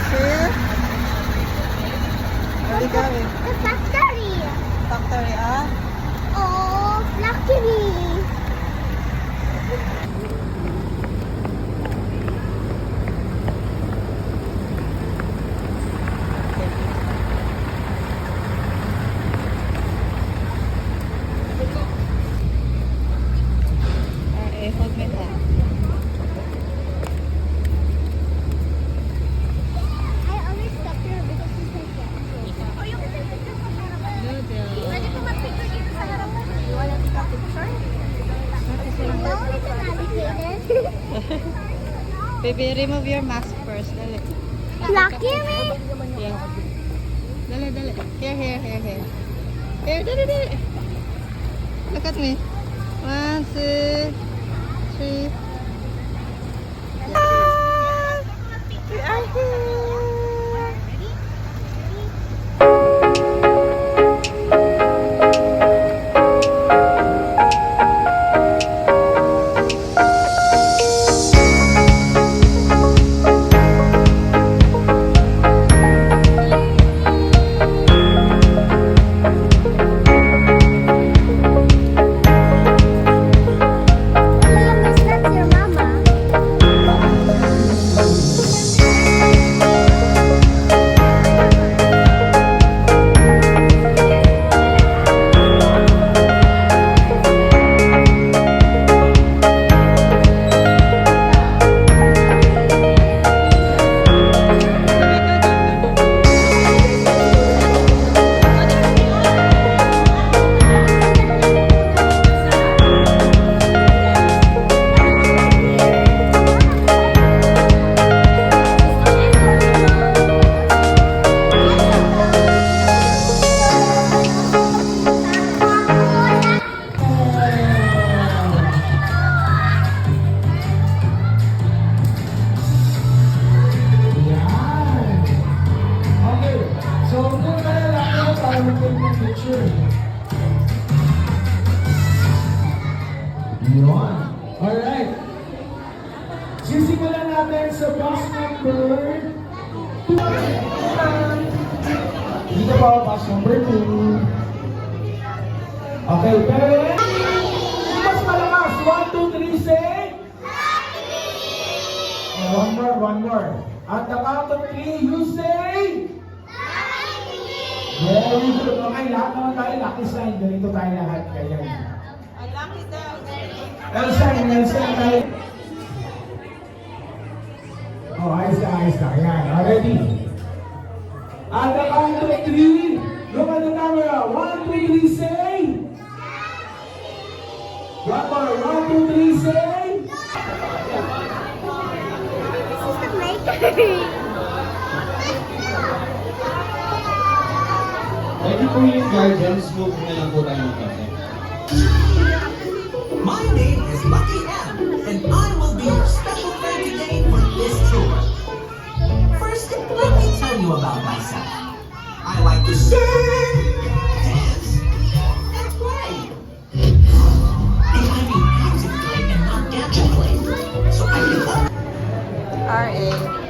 Here? Where are you going? The factory. Factory, ah? Oh, lucky. Hold my hand. I always stop here because it's like that. Oh, yung picture sa harapan. Pwede ko mag-picture dito sa harapan. You wanna take a picture? No, it's an alligator. Baby, remove your mask first. Dali. Lucky me? Yeah. Dali, dali. Here. Here, dali. Look at me. 1, 2, 3. We are here. Liam, is that your mama? Okay, so kung malalaki na para mag-take ng picture. Yun. Alright. Sisimulan natin sa box number 2. Dito po, box number 2. Okay, pero mas malakas. 1, 2, 3, say. One more. At the count of 3, you say. Very good. Okay, lahat naman tayo lucky sign. Ganito tayo lahat. Kaya. Elsa tayo. Oh, ayos na. Ayan, already. At the count of 3, look at the camera. 1, 2, 3, say. One more. 1, 2, 3, say. This is the maker. Pwede po yung guardians, move na lang po tayo ng konti. My name is Lucky M, and I will be your special friend today for this tour. First, let me tell you about myself. I like to sing, dance, and play. And I mean music play and not gadget play. So I can RA.